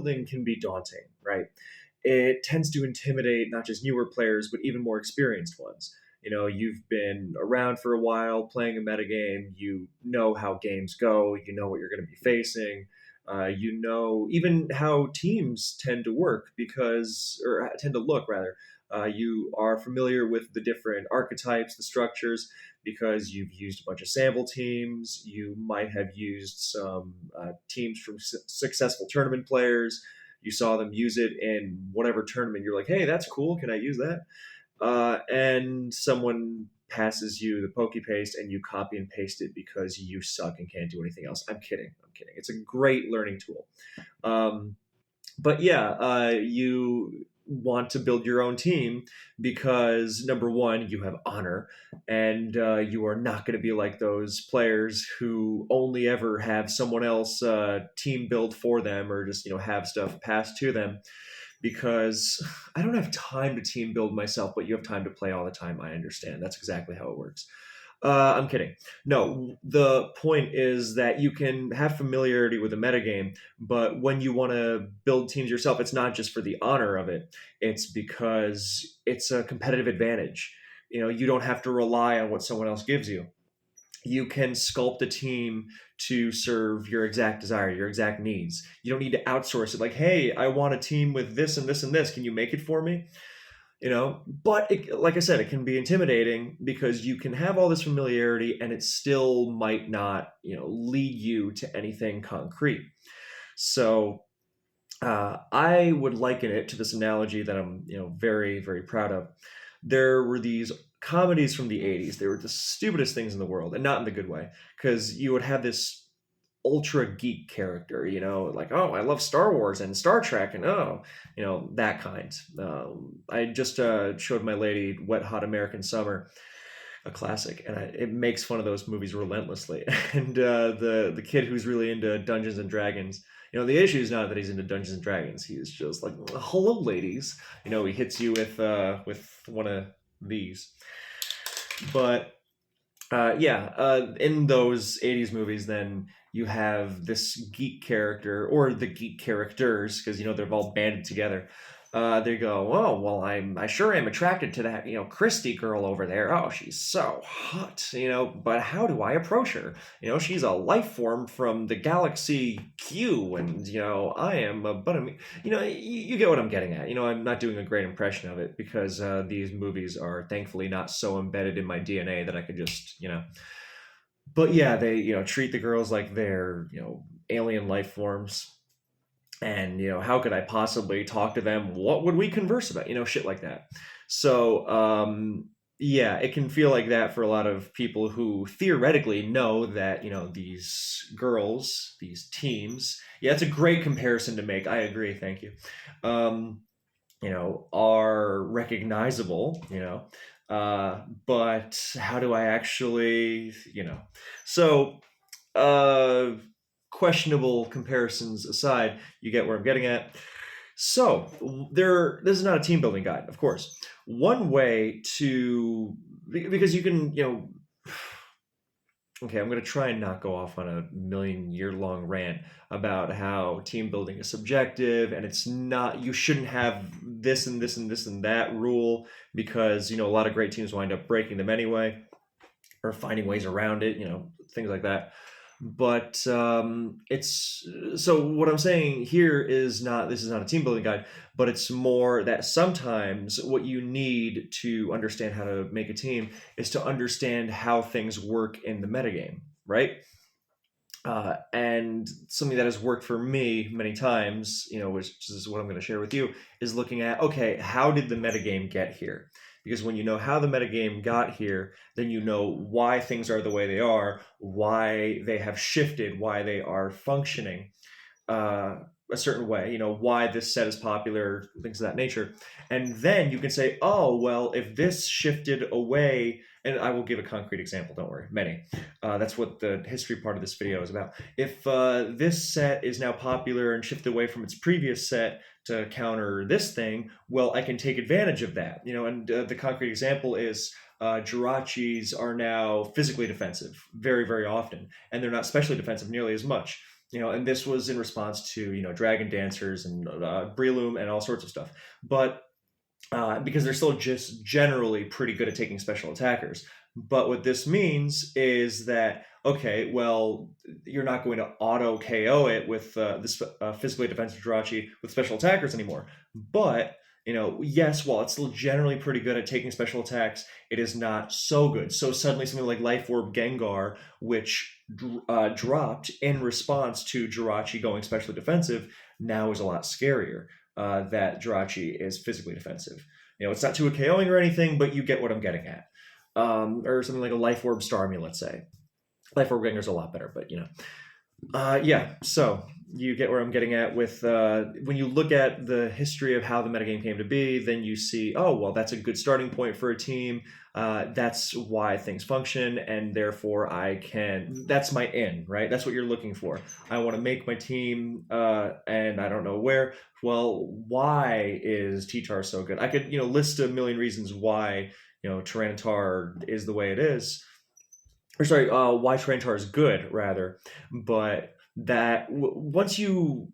building can be daunting, right? It tends to intimidate not just newer players, but even more experienced ones. You've been around for a while playing a metagame, you know how games go, you know what you're going to be facing. You know even how teams tend to work or tend to look rather. You are familiar with the different archetypes, the structures, because you've used a bunch of sample teams. You might have used some teams from successful tournament players. You saw them use it in whatever tournament. You're like, hey, that's cool. Can I use that? And someone passes you the pokey paste and you copy and paste it because you suck and can't do anything else. I'm kidding. I'm kidding. It's a great learning tool. But yeah, you want to build your own team because number one, you have honor, and you are not going to be like those players who only ever have someone else team build for them, or just have stuff passed to them. Because I don't have time to team build myself, but you have time to play all the time. I understand. That's exactly how it works. I'm kidding. No, the point is that you can have familiarity with a metagame, but when you want to build teams yourself, it's not just for the honor of it. It's because it's a competitive advantage. You don't have to rely on what someone else gives you. You can sculpt a team to serve your exact desire, your exact needs. You don't need to outsource it like, hey, I want a team with this and this and this. Can you make it for me? But like I said, it can be intimidating because you can have all this familiarity and it still might not lead you to anything concrete. So I would liken it to this analogy that I'm very, very proud of. There were these comedies from the 80s. They were the stupidest things in the world, and not in the good way, because you would have this ultra geek character, like, oh, I love Star Wars and Star Trek, and that kind. I just showed my lady Wet Hot American Summer, a classic, and it makes fun of those movies relentlessly. And the kid who's really into Dungeons and Dragons, the issue is not that he's into Dungeons and Dragons. He's just like, hello, ladies. He hits you with one of these. But in those 80s movies, then you have this geek character, or the geek characters, because they're all banded together. They go, oh, well, I sure am attracted to that Christy girl over there. Oh, she's so hot, but how do I approach her? She's a life form from the galaxy Q, and I am you get what I'm getting at. I'm not doing a great impression of it because these movies are thankfully not so embedded in my DNA that I could just but yeah, they treat the girls like they're alien life forms. And how could I possibly talk to them? What would we converse about? Shit like that. So yeah, it can feel like that for a lot of people who theoretically know that these girls, these teams. Yeah, it's a great comparison to make. I agree. Thank you. Are recognizable. But how do I actually? So. Questionable comparisons aside, you get where I'm getting at. So this is not a team building guide, of course. One way to, because you can, okay, I'm going to try and not go off on a million-year-long rant about how team building is subjective and it's not, you shouldn't have this and this and this and that rule because, a lot of great teams wind up breaking them anyway or finding ways around it, things like that. But it's so what I'm saying here is this is not a team building guide, but it's more that sometimes what you need to understand how to make a team is to understand how things work in the metagame, right? And something that has worked for me many times, which is what I'm going to share with you, is looking at, okay, how did the metagame get here? Because when you know how the metagame got here, then you know why things are the way they are, why they have shifted, why they are functioning a certain way, why this set is popular, things of that nature. And then you can say, oh, well, if this shifted away, and I will give a concrete example, don't worry, many. That's what the history part of this video is about. If this set is now popular and shifted away from its previous set to counter this thing, well, I can take advantage of that. And the concrete example is Jirachis are now physically defensive very, very often, and they're not specially defensive nearly as much. And this was in response to Dragon Dancers and Breloom and all sorts of stuff. But because they're still just generally pretty good at taking special attackers. But what this means is that, okay, well, you're not going to auto KO it with this physically defensive Jirachi with special attackers anymore. But yes, while it's still generally pretty good at taking special attacks, it is not so good. So suddenly something like Life Orb Gengar, which dropped in response to Jirachi going specially defensive, now is a lot scarier. That Jirachi is physically defensive. It's not too KOing or anything, but you get what I'm getting at. Or something like a Life Orb Starmie, let's say. Life Orb Gengar's a lot better, but yeah. So you get where I'm getting at with when you look at the history of how the metagame came to be, then you see, oh, well, that's a good starting point for a team. That's why things function, and therefore that's my in, right? That's what you're looking for. I want to make my team, and I don't know where. Well, why is T-Tar so good? I could, list a million reasons why, Tyranitar is the way it is. Or sorry, why Tyranitar is good, rather. But that once you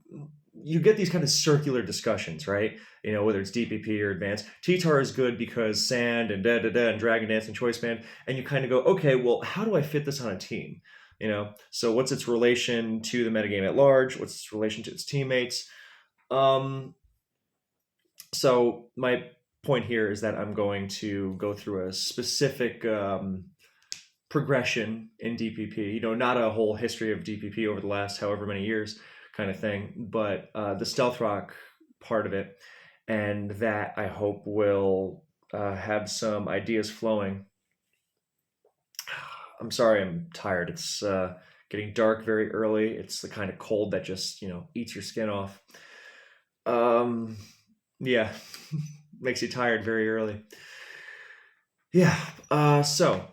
get these kind of circular discussions, right? Whether it's DPP or Advanced, T-Tar is good because Sand and and Dragon Dance and Choice Band, and you kind of go, okay, well, how do I fit this on a team? So what's its relation to the metagame at large? What's its relation to its teammates? So my point here is that I'm going to go through a specific progression in DPP. Not a whole history of DPP over the last however many years, kind of thing, but the Stealth Rock part of it, and that I hope will have some ideas flowing. I'm sorry, I'm tired. It's getting dark very early. It's the kind of cold that just eats your skin off. Yeah, makes you tired very early. Yeah. So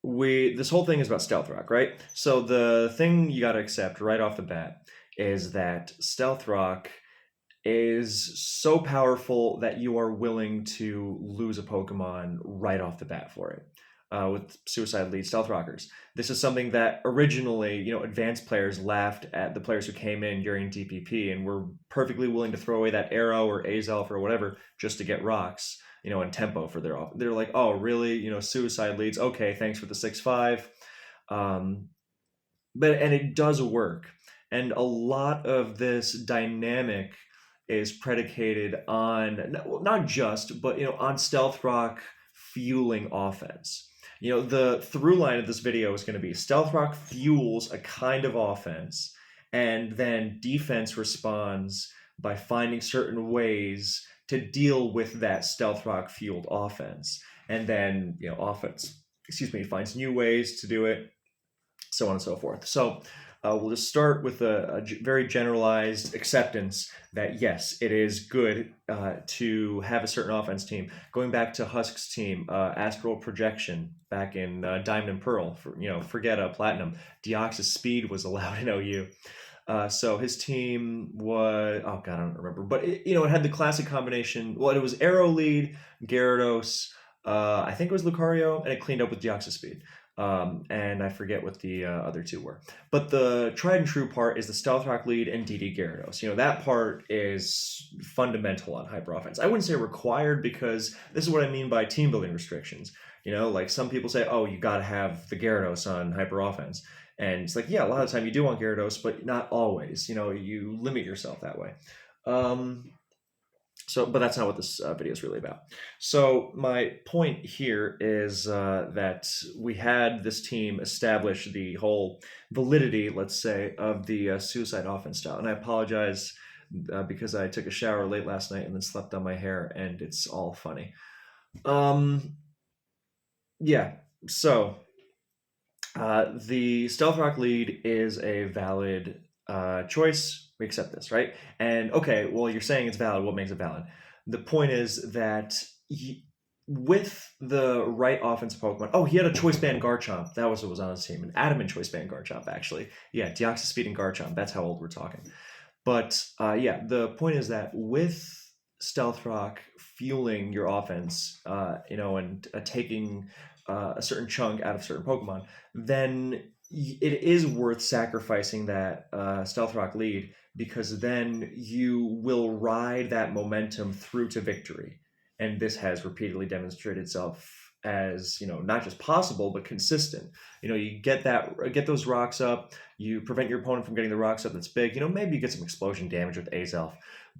this whole thing is about Stealth Rock, right? So the thing you got to accept right off the bat is that Stealth Rock is so powerful that you are willing to lose a Pokemon right off the bat for it. With Suicide Lead Stealth Rockers. This is something that originally, advanced players laughed at the players who came in during DPP and were perfectly willing to throw away that Arrow or Azelf or whatever just to get rocks, and tempo for their off. They're like, oh, really? Suicide Leads. Okay, thanks for the 6-5. And it does work. And a lot of this dynamic is predicated on not just, but on Stealth Rock fueling offense. The through line of this video is going to be Stealth Rock fuels a kind of offense, and then defense responds by finding certain ways to deal with that Stealth Rock fueled offense. And then, offense, finds new ways to do it, so on and so forth. So we'll just start with a very generalized acceptance that yes, it is good to have a certain offense team. Going back to Husk's team, Astral Projection back in Diamond and Pearl, forget Platinum. Deoxys Speed was allowed in OU. So his team was, oh god, I don't remember, but it had the classic combination. Well, it was Arrow Lead, Gyarados, I think it was Lucario, and it cleaned up with Deoxys Speed. And I forget what the other two were. But the tried and true part is the Stealth Rock Lead and DD Gyarados. That part is fundamental on Hyper Offense. I wouldn't say required because this is what I mean by team building restrictions. Like some people say, oh, you got to have the Gyarados on Hyper Offense. And it's like, yeah, a lot of the time you do want Gyarados, but not always. You limit yourself that way. But that's not what this video is really about. So my point here is that we had this team establish the whole validity, let's say, of the suicide offense style. And I apologize because I took a shower late last night and then slept on my hair, and it's all funny. Yeah, so the Stealth Rock Lead is a valid choice. We accept this, right? And okay, well, you're saying it's valid. What makes it valid? The point is that with the right offensive Pokemon, oh, he had a Choice Band Garchomp. That was what was on his team. An Adamant Choice Band Garchomp, actually. Yeah, Deoxys Speed and Garchomp. That's how old we're talking. But yeah, the point is that with Stealth Rock fueling your offense, and taking a certain chunk out of certain Pokemon, then it is worth sacrificing that stealth rock lead, because then you will ride that momentum through to victory. And this has repeatedly demonstrated itself as, not just possible but consistent. You get those rocks up, you prevent your opponent from getting the rocks up that's big. Maybe you get some explosion damage with Azelf,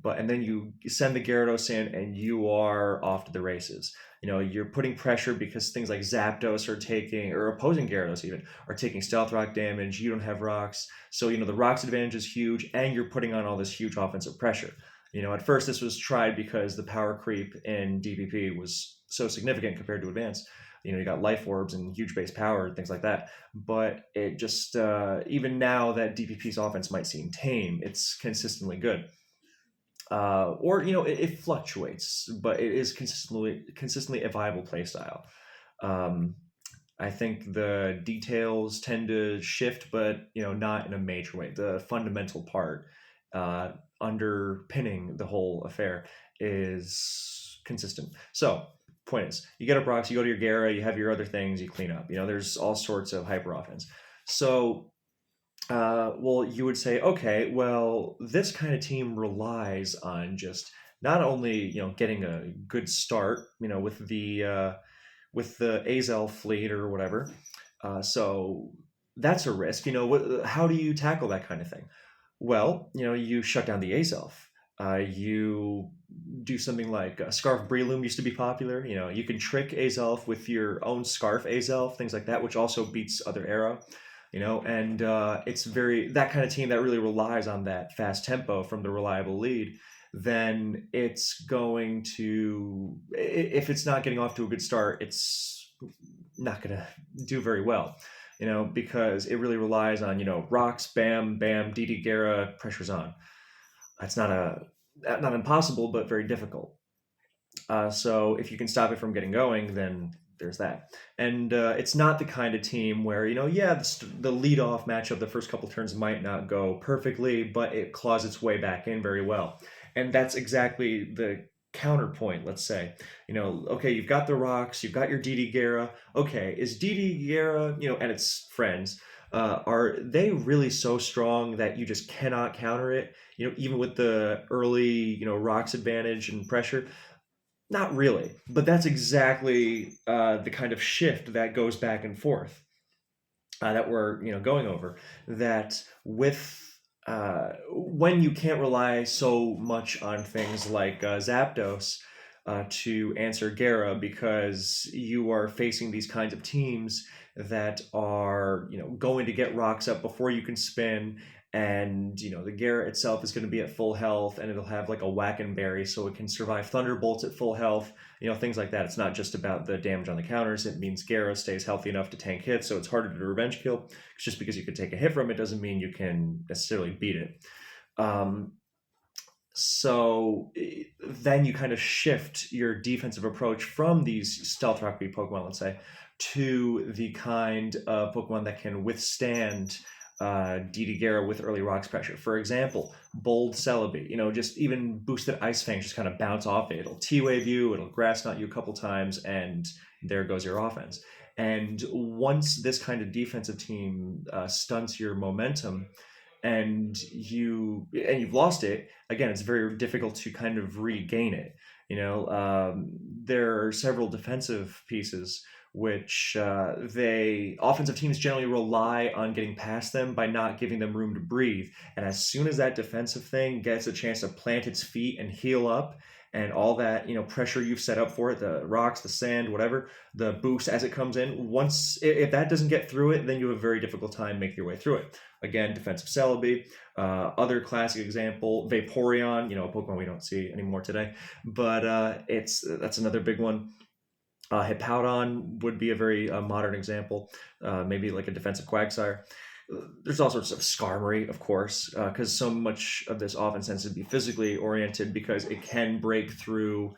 and then you send the Gyarados in and you are off to the races. You're putting pressure because things like Zapdos are taking, or opposing Gyarados even, are taking Stealth Rock damage. You don't have rocks. So, the rocks advantage is huge, and you're putting on all this huge offensive pressure. At first this was tried because the power creep in DPP was so significant compared to Advance. You got Life Orbs and huge base power and things like that. But it just, even now that DPP's offense might seem tame, it's consistently good. Or it fluctuates, but it is consistently a viable playstyle. I think the details tend to shift, but not in a major way. The fundamental part underpinning the whole affair is consistent. So, point is, you get up rocks, you go to your Gara, you have your other things, you clean up. There's all sorts of hyper offense. So, well, you would say, okay, well, this kind of team relies on just not only getting a good start, with the Azel fleet or whatever. So that's a risk. How do you tackle that kind of thing? Well, you shut down the Azelf. You do something like Scarf Breloom used to be popular. You can trick Azelf with your own Scarf Azelf, things like that, which also beats other Arrow. And it's that kind of team that really relies on that fast tempo from the reliable lead. Then it's going to, if it's not getting off to a good start, it's not going to do very well, because it really relies on, rocks, bam, bam, DD Gara, pressure's on. That's not impossible, but very difficult. So if you can stop it from getting going, then there's that. And it's not the kind of team where, the lead-off matchup, the first couple turns might not go perfectly, but it claws its way back in very well. And that's exactly the counterpoint, let's say. Okay, you've got the rocks, you've got your DD Gara. Okay, is DD Gara, and its friends, are they really so strong that you just cannot counter it? Even with the early, rocks advantage and pressure? Not really, but that's exactly the kind of shift that goes back and forth that we're going over. That with when you can't rely so much on things like Zapdos to answer Gara, because you are facing these kinds of teams that are going to get rocks up before you can spin, and the Gara itself is going to be at full health, and it'll have like a whack and berry, so it can survive thunderbolts at full health, things like that. It's not just about the damage on the counters. It means Gara stays healthy enough to tank hits, so it's harder to revenge kill. Just because you could take a hit from it doesn't mean you can necessarily beat it. So then you kind of shift your defensive approach from these stealth rock beat Pokemon, let's say, to the kind of Pokemon that can withstand DD Gara with early rocks pressure. For example, Bold Celebi, just even boosted Ice Fang, just kind of bounce off it. It'll T-Wave you, it'll Grass Knot you a couple times, and there goes your offense. And once this kind of defensive team stunts your momentum, and you've lost it again, it's very difficult to kind of regain it. There are several defensive pieces which offensive teams generally rely on getting past them by not giving them room to breathe. And as soon as that defensive thing gets a chance to plant its feet and heal up, and all that pressure you've set up for it, the rocks, the sand, whatever, the boost as it comes in, once if that doesn't get through it, then you have a very difficult time making your way through it. Again, defensive Celebi. Other classic example, Vaporeon, a Pokemon we don't see anymore today, but that's another big one. Hippowdon would be a very modern example, maybe like a defensive Quagsire. There's all sorts of Starmie, of course, because so much of this offense tends to be physically oriented, because it can break through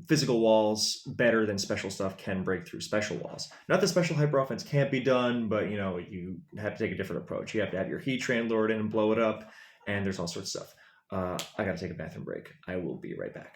physical walls better than special stuff can break through special walls. Not that special hyper offense can't be done, but you have to take a different approach. You have to have your Heatran lured in and blow it up, and there's all sorts of stuff. I gotta take a bathroom break. I will be right back.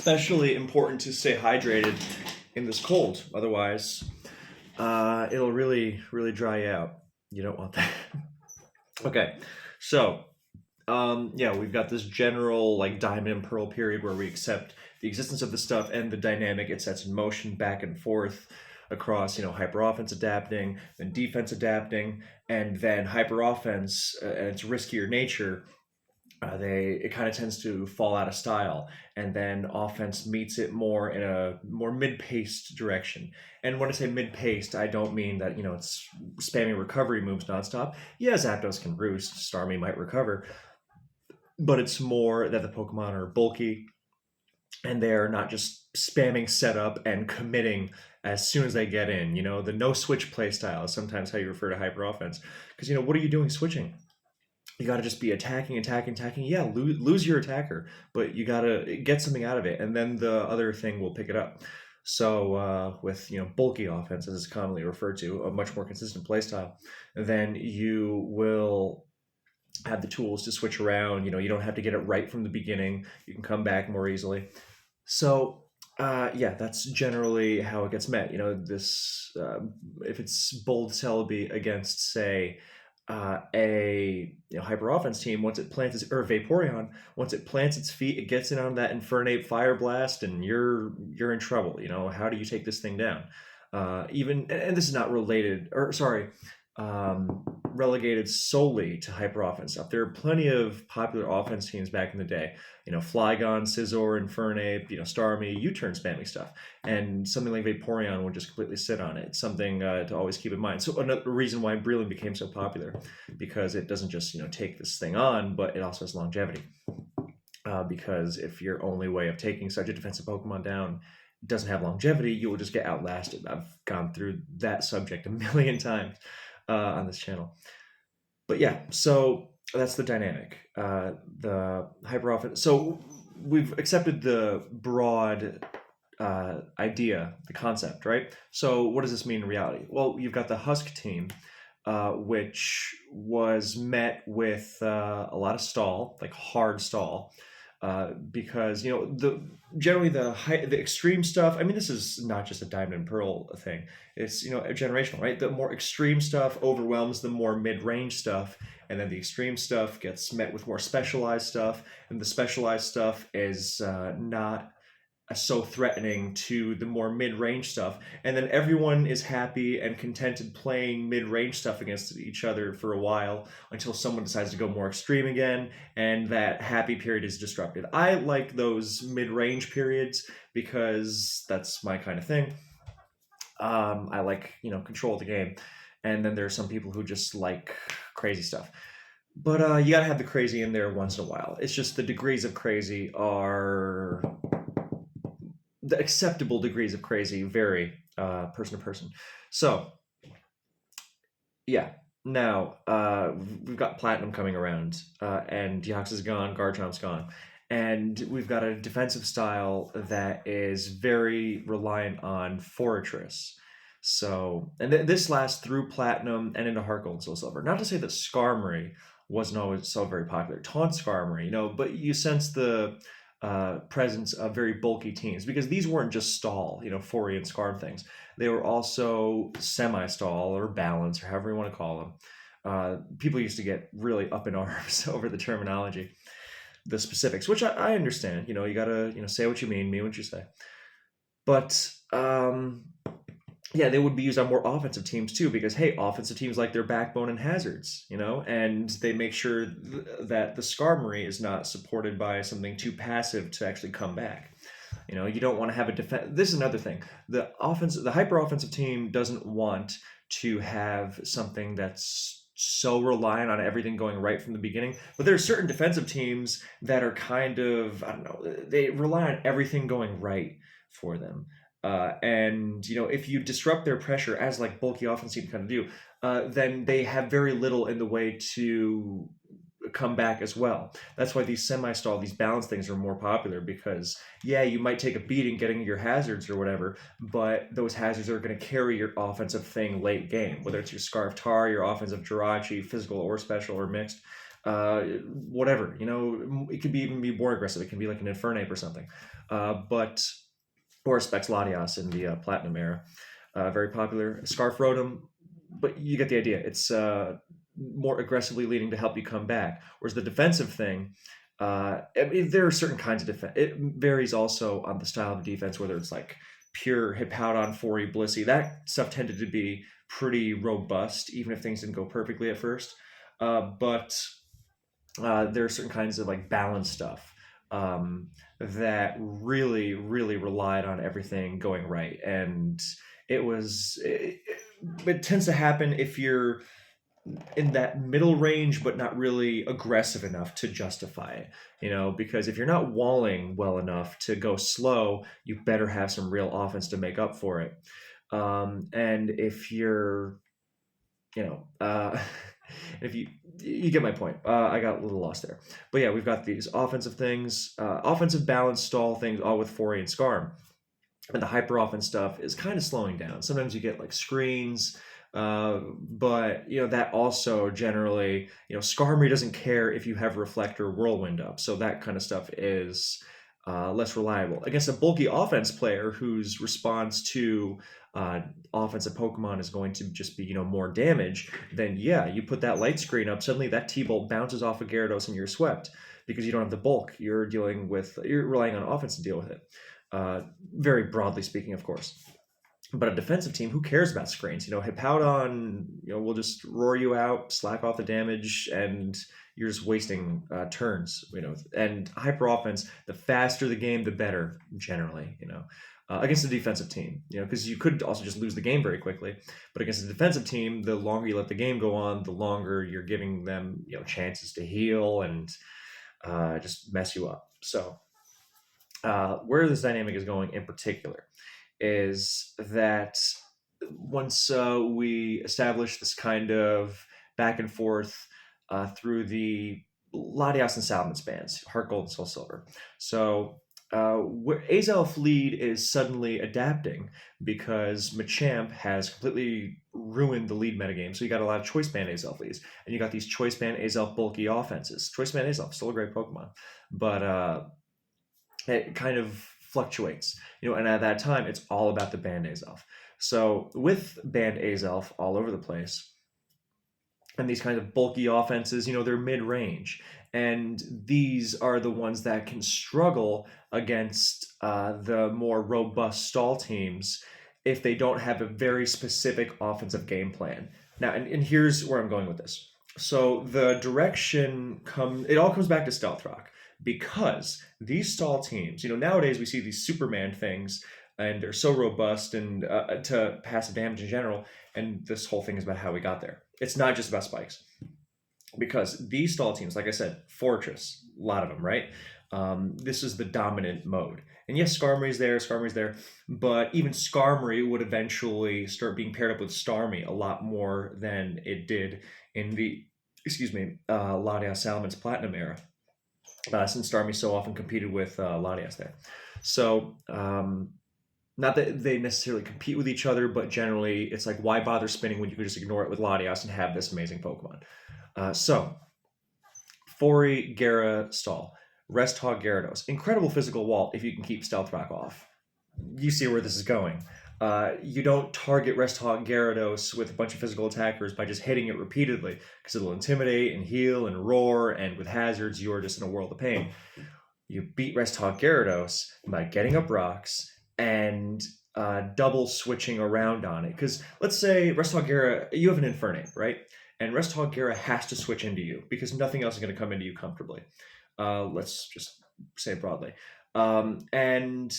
especially important to stay hydrated in this cold. Otherwise, it'll really, really dry you out. You don't want that. Okay, so yeah, we've got this general like diamond and pearl period where we accept the existence of the stuff and the dynamic it sets in motion back and forth across, hyper offense adapting, then defense adapting, and then hyper offense and its riskier nature. It kind of tends to fall out of style, and then offense meets it more in a more mid-paced direction. And when I say mid-paced, I don't mean that it's spamming recovery moves nonstop. Yeah, Zapdos can roost, Starmie might recover, but it's more that the Pokemon are bulky and they're not just spamming setup and committing as soon as they get in. The no switch play style is sometimes how you refer to hyper offense. Because what are you doing switching? You got to just be attacking. Yeah, lose your attacker, but you got to get something out of it, and then the other thing will pick it up. So with bulky offense, as it's commonly referred to, a much more consistent playstyle, then you will have the tools to switch around. You don't have to get it right from the beginning. You can come back more easily. So yeah, that's generally how it gets met. This if it's bold Celebi against, say, a hyper offense team, once it plants its or Vaporeon, once it plants its feet, it gets in on that Infernape Fire Blast, and you're in trouble. How do you take this thing down? Even and this is not related, or sorry, relegated solely to hyper offense stuff. There are plenty of popular offense teams back in the day. Flygon, Scizor, Infernape, Starmie, U-turn spamming stuff. And something like Vaporeon would just completely sit on it. It's something to always keep in mind. So another reason why Breland became so popular, because it doesn't just take this thing on, but it also has longevity. Because if your only way of taking such a defensive Pokemon down doesn't have longevity, you will just get outlasted. I've gone through that subject a million times on this channel. But yeah, so that's the dynamic. The hyper offense. So we've accepted the broad idea, the concept, right? So what does this mean in reality? Well, you've got the Husk team, which was met with a lot of stall, like hard stall. Because generally the extreme stuff. I mean, this is not just a Diamond and Pearl thing. It's generational, right? The more extreme stuff overwhelms the more mid-range stuff, and then the extreme stuff gets met with more specialized stuff, and the specialized stuff is not so threatening to the more mid-range stuff, and then everyone is happy and contented playing mid-range stuff against each other for a while until someone decides to go more extreme again, and that happy period is disrupted. I like those mid-range periods because that's my kind of thing. I like control of the game, and then there are some people who just like crazy stuff. But you gotta have the crazy in there once in a while. It's just the degrees of crazy are the acceptable degrees of crazy vary person to person. So yeah, now we've got Platinum coming around, and Deoxys is gone, Garchomp's gone, and we've got a defensive style that is very reliant on Fortress. So, and this lasts through Platinum and into Heart Gold and Soul Silver. Not to say that Skarmory wasn't always so very popular. Taunt Skarmory, but you sense the presence of very bulky teams, because these weren't just stall, Fori and Scarm things. They were also semi-stall or balance, or however you want to call them. People used to get really up in arms over the terminology, the specifics, which I understand. You gotta say what you mean what you say. But yeah, they would be used on more offensive teams too, because hey, offensive teams like their backbone and hazards, and they make sure that the Skarmory is not supported by something too passive to actually come back. You don't want to have a defense. This is another thing. The hyper offensive team doesn't want to have something that's so reliant on everything going right from the beginning. But there are certain defensive teams that are kind of, I don't know, they rely on everything going right for them. And if you disrupt their pressure, as like bulky offense teams kind of do, then they have very little in the way to come back as well. That's why these semi-stall, these balance things are more popular, because yeah, you might take a beating getting your hazards or whatever, but those hazards are going to carry your offensive thing late game, whether it's your Scarf Tar, your offensive Jirachi, physical or special or mixed. whatever, it could be even be more aggressive. It can be like an Infernape or something. But or Specs Latias in the Platinum era, very popular. Scarf Rotom, but you get the idea. It's more aggressively leading to help you come back. Whereas the defensive thing, there are certain kinds of defense. It varies also on the style of defense, whether it's like pure Hippowdon, Fori, Blissey. That stuff tended to be pretty robust, even if things didn't go perfectly at first. But there are certain kinds of like balance stuff that really, really relied on everything going right, and it tends to happen if you're in that middle range, but not really aggressive enough to justify it. Because if you're not walling well enough to go slow, you better have some real offense to make up for it. And if you're, you know, if you get my point. I got a little lost there, but yeah, we've got these offensive things, offensive balance stall things, all with Foray and Scarm, and the hyper offense stuff is kind of slowing down. Sometimes you get like screens, but that also generally, Skarmory doesn't care if you have Reflector Whirlwind up, so that kind of stuff is less reliable against a bulky offense player whose response to offensive Pokemon is going to just be more damage. Then yeah, you put that light screen up, suddenly that T-Bolt bounces off of Gyarados and you're swept because you don't have the bulk. You're relying on offense to deal with it. Very broadly speaking, of course. But a defensive team, who cares about screens? Hippowdon, will just roar you out, slack off the damage, and you're just wasting turns. And hyper offense, the faster the game, the better. Generally, against a defensive team, because you could also just lose the game very quickly. But against a defensive team, the longer you let the game go on, the longer you're giving them, chances to heal and just mess you up. So where this dynamic is going in particular is that once we establish this kind of back and forth through the Latias and Salmon spans, Heart Gold and Soul Silver. So where Azelf lead is suddenly adapting because Machamp has completely ruined the lead metagame. So you got a lot of Choice Band Azelf leads, and you got these Choice Band Azelf bulky offenses. Choice Band Azelf, still a great Pokemon, but it kind of fluctuates, and at that time, it's all about the Band Azelf. So with Band Azelf all over the place, and these kind of bulky offenses, they're mid-range. And these are the ones that can struggle against the more robust stall teams if they don't have a very specific offensive game plan. Now, and here's where I'm going with this. So the direction it all comes back to Stealth Rock, because these stall teams, nowadays we see these Superman things, and they're so robust and to passive damage in general, and this whole thing is about how we got there. It's not just about spikes, because these stall teams, like I said, Fortress, a lot of them, right? This is the dominant mode. And yes, Skarmory's there, but even Skarmory would eventually start being paired up with Starmie a lot more than it did in the, Latias Salamon's Platinum era, since Starmie so often competed with Latias there. So, not that they necessarily compete with each other, but generally it's like, why bother spinning when you can just ignore it with Latias and have this amazing Pokemon? So, Fori, Gara, Stall, Rest Hog, Gyarados. Incredible physical wall if you can keep Stealth Rock off. You see where this is going. You don't target Rest Hog Gyarados with a bunch of physical attackers by just hitting it repeatedly, because it'll intimidate and heal and roar, and with hazards, you are just in a world of pain. You beat Rest Hog Gyarados by getting up rocks and double switching around on it. Because let's say Rest Hog Gyara, you have an Infernape, right? And Rest Hog Gyara has to switch into you because nothing else is going to come into you comfortably. Let's just say it broadly. And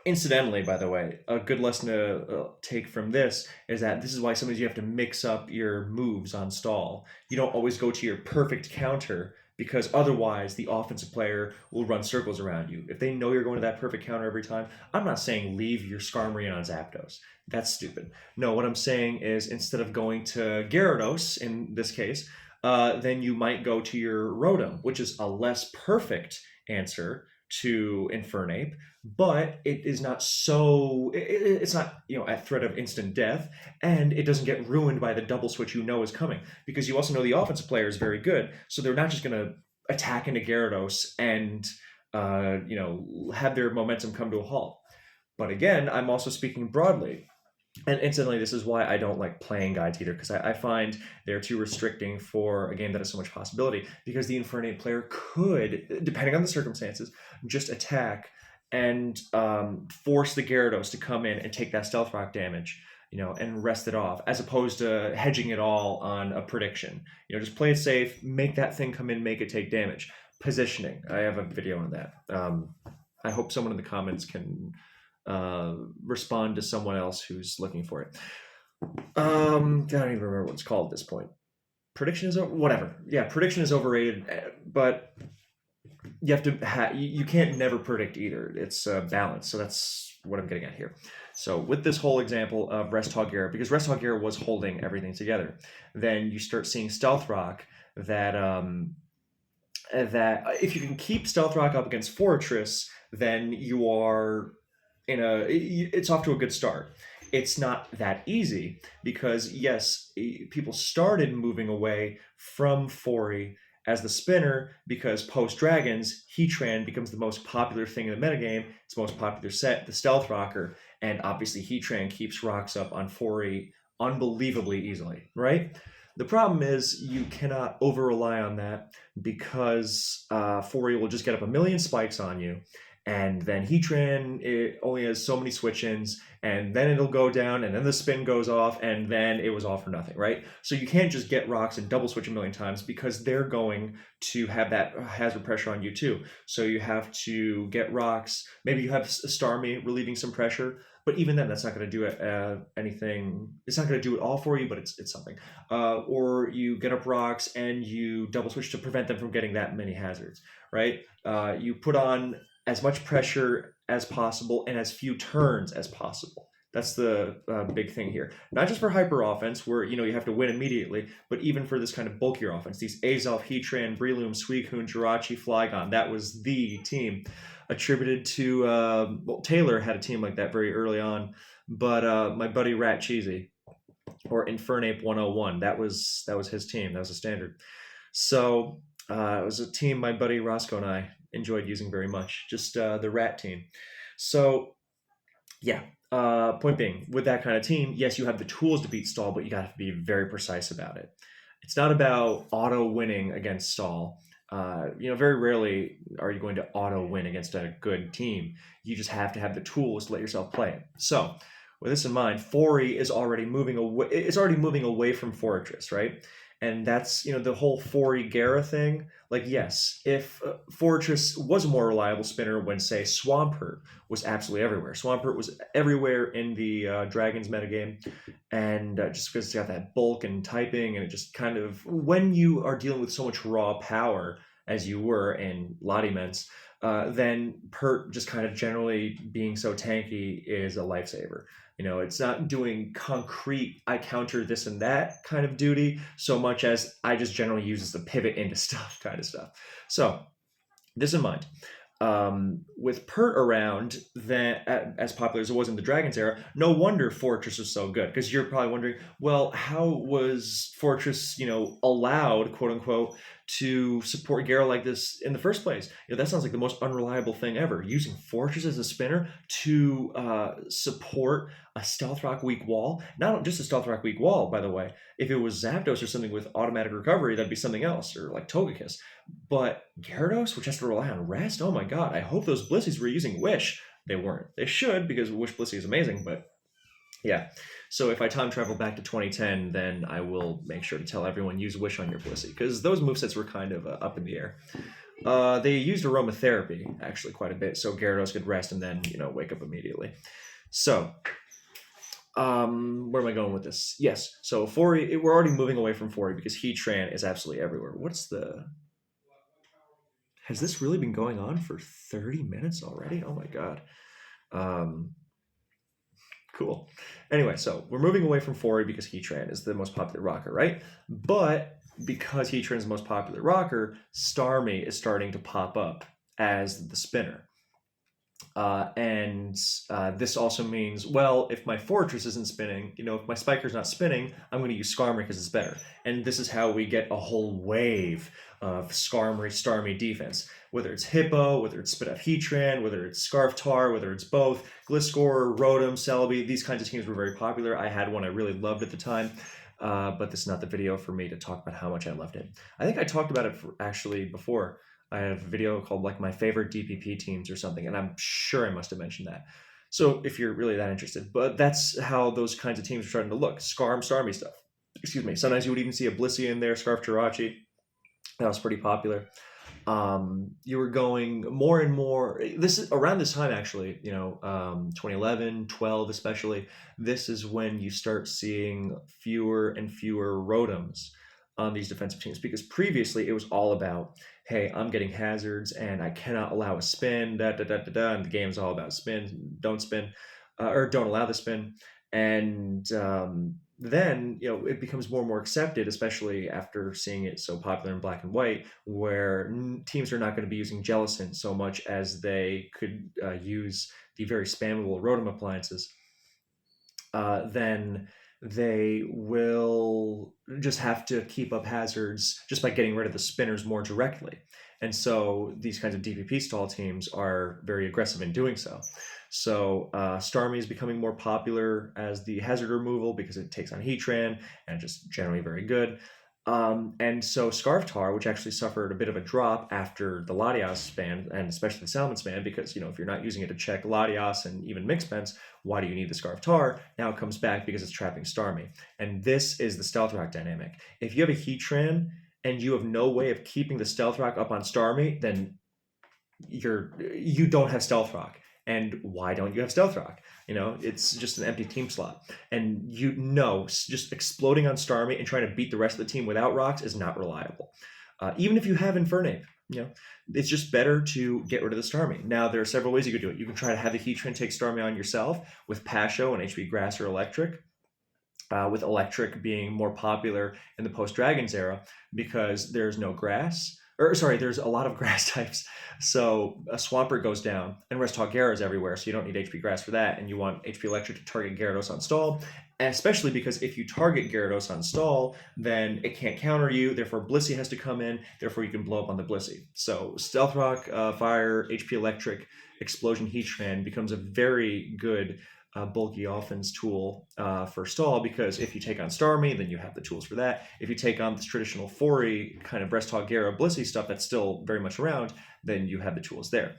incidentally, by the way, a good lesson to take from this is that this is why sometimes you have to mix up your moves on stall. You don't always go to your perfect counter, because otherwise the offensive player will run circles around you. If they know you're going to that perfect counter every time, I'm not saying leave your Skarmory on Zapdos. That's stupid. No, what I'm saying is, instead of going to Gyarados in this case, then you might go to your Rotom, which is a less perfect answer, to Infernape, but it is not so it's not at threat of instant death, and it doesn't get ruined by the double switch is coming, because you also know the offensive player is very good, so they're not just going to attack into Gyarados and have their momentum come to a halt. But again, I'm also speaking broadly. And incidentally, this is why I don't like playing guides either, because I find they're too restricting for a game that has so much possibility, because the Infernape player could, depending on the circumstances, just attack and force the Gyarados to come in and take that Stealth Rock damage, and rest it off, as opposed to hedging it all on a prediction. Just play it safe, make that thing come in, make it take damage. Positioning, I have a video on that. I hope someone in the comments can respond to someone else who's looking for it. I don't even remember what it's called at this point. Prediction is whatever. Yeah, prediction is overrated, but you have to you can't never predict either. It's balance. So that's what I'm getting at here. So with this whole example of Rest-Hog-Gyara, because Rest-Hog-Gyara was holding everything together, then you start seeing Stealth Rock that if you can keep Stealth Rock up against Fortress, then you are it's off to a good start. It's not that easy, because yes, people started moving away from Fori as the spinner, because post-Dragons, Heatran becomes the most popular thing in the metagame. It's the most popular set, the Stealth Rocker, and obviously Heatran keeps rocks up on Fori unbelievably easily, right? The problem is you cannot over-rely on that, because Fori will just get up a million spikes on you, and then Heatran, it only has so many switch-ins, and then it'll go down, and then the spin goes off, and then it was all for nothing, right? So you can't just get rocks and double switch a million times, because they're going to have that hazard pressure on you too. So you have to get rocks. Maybe you have Starmie relieving some pressure, but even then, that's not going to do anything. It's not going to do it all for you, but it's something. Or you get up rocks and you double switch to prevent them from getting that many hazards, right? You put on as much pressure as possible and as few turns as possible. That's the big thing here. Not just for hyper offense, where you have to win immediately, but even for this kind of bulkier offense. These Azelf, Heatran, Breloom, Suicune, Jirachi, Flygon. That was the team. Attributed to Taylor had a team like that very early on, but my buddy Rat Cheesy, or Infernape 101, that was his team. That was a standard. So it was a team my buddy Roscoe and I enjoyed using very much. Just the Rat team. So yeah. Point being, with that kind of team, yes, you have the tools to beat Stall, but you got to be very precise about it. It's not about auto winning against Stall. Very rarely are you going to auto win against a good team. You just have to have the tools to let yourself play it. So, with this in mind, Fori is already moving away. It's already moving away from Fortress, right? And that's the whole Fori Gyara thing. Like, yes, if Fortress was a more reliable spinner when, say, Swampert was absolutely everywhere. Swampert was everywhere in the Dragons metagame, and just because it's got that bulk and typing, and it just kind of, when you are dealing with so much raw power as you were in Latiment's, then Pert just kind of generally being so tanky is a lifesaver. It's not doing concrete, I counter this and that kind of duty, so much as I just generally use as the pivot into stuff kind of stuff. So, this in mind, with Pert around, that as popular as it was in the Dragons era, no wonder Fortress was so good. Because you're probably wondering, well, how was Fortress, allowed, quote unquote, to support Gyara like this in the first place? That sounds like the most unreliable thing ever. Using Fortress as a spinner to support a Stealth Rock weak wall. Not just a Stealth Rock weak wall, by the way. If it was Zapdos or something with automatic recovery, that'd be something else, or like Togekiss. But Gyarados, which has to rely on rest, oh my god, I hope those Blissies were using Wish. They weren't. They should, because Wish Blissey is amazing, but yeah. So if I time travel back to 2010, then I will make sure to tell everyone use Wish on your Blissey, because those movesets were kind of up in the air. They used aromatherapy, actually, quite a bit, so Gyarados could rest and then, wake up immediately. So, where am I going with this? Yes, so Fori, we're already moving away from Fori because Heatran is absolutely everywhere. Has this really been going on for 30 minutes already? Oh my god. Cool. Anyway, so we're moving away from Fori because Heatran is the most popular rocker, right? But because Heatran is the most popular rocker, Starmie is starting to pop up as the spinner. And this also means, well, if my fortress isn't spinning, if my spiker's not spinning, I'm going to use Starmie because it's better. And this is how we get a whole wave of Starmie defense. Whether it's Hippo, whether it's Spit F Heatran, whether it's Scarf Tar, whether it's both, Gliscor, Rotom, Celebi, these kinds of teams were very popular. I had one I really loved at the time. But this is not the video for me to talk about how much I loved it. I think I talked about it actually before. I have a video called like my favorite DPP teams or something, and I'm sure I must have mentioned that. So if you're really that interested, but that's how those kinds of teams are starting to look. Starmie stuff. Excuse me. Sometimes you would even see a Blissey in there, Scarf Jirachi. That was pretty popular. You were going more and more. This is around this time, actually. 2011, 12, especially. This is when you start seeing fewer and fewer Rotoms on these defensive teams, because previously it was all about, hey, I'm getting hazards and I cannot allow a spin, and the game's all about spin, don't spin, or don't allow the spin. And then it becomes more and more accepted, especially after seeing it so popular in Black and White, where teams are not going to be using Jellicent so much as they could use the very spammable Rotom appliances. Then they will just have to keep up hazards just by getting rid of the spinners more directly. And so these kinds of DPP stall teams are very aggressive in doing so. So Starmie is becoming more popular as the hazard removal because it takes on Heatran and just generally very good. And so Scarf Tar, which actually suffered a bit of a drop after the Latias ban, and especially the Salmon ban, because if you're not using it to check Latias and even Mix Pens, why do you need the Scarf Tar? Now it comes back because it's trapping Starmie. And this is the Stealth Rock dynamic. If you have a Heatran and you have no way of keeping the Stealth Rock up on Starmie, then you don't have Stealth Rock. And why don't you have Stealth Rock? It's just an empty team slot. And just exploding on Starmie and trying to beat the rest of the team without rocks is not reliable. Even if you have Infernape, it's just better to get rid of the Starmie. Now, there are several ways you could do it. You can try to have the Heatran take Starmie on yourself with Pasho and HP Grass or Electric. With Electric being more popular in the post-Dragons era because there's no grass. There's a lot of grass types. So a Swampert goes down, and Resthaw Gyarados everywhere, so you don't need HP Grass for that, and you want HP Electric to target Gyarados on stall, and especially because if you target Gyarados on stall, then it can't counter you, therefore Blissey has to come in, therefore you can blow up on the Blissey. So Stealth Rock, Fire, HP Electric, Explosion Heatran becomes a very good bulky offense tool for stall, because if you take on Starmie, then you have the tools for that. If you take on this traditional 4-y kind of Breast Hog Gyara Blissey stuff that's still very much around, then you have the tools there.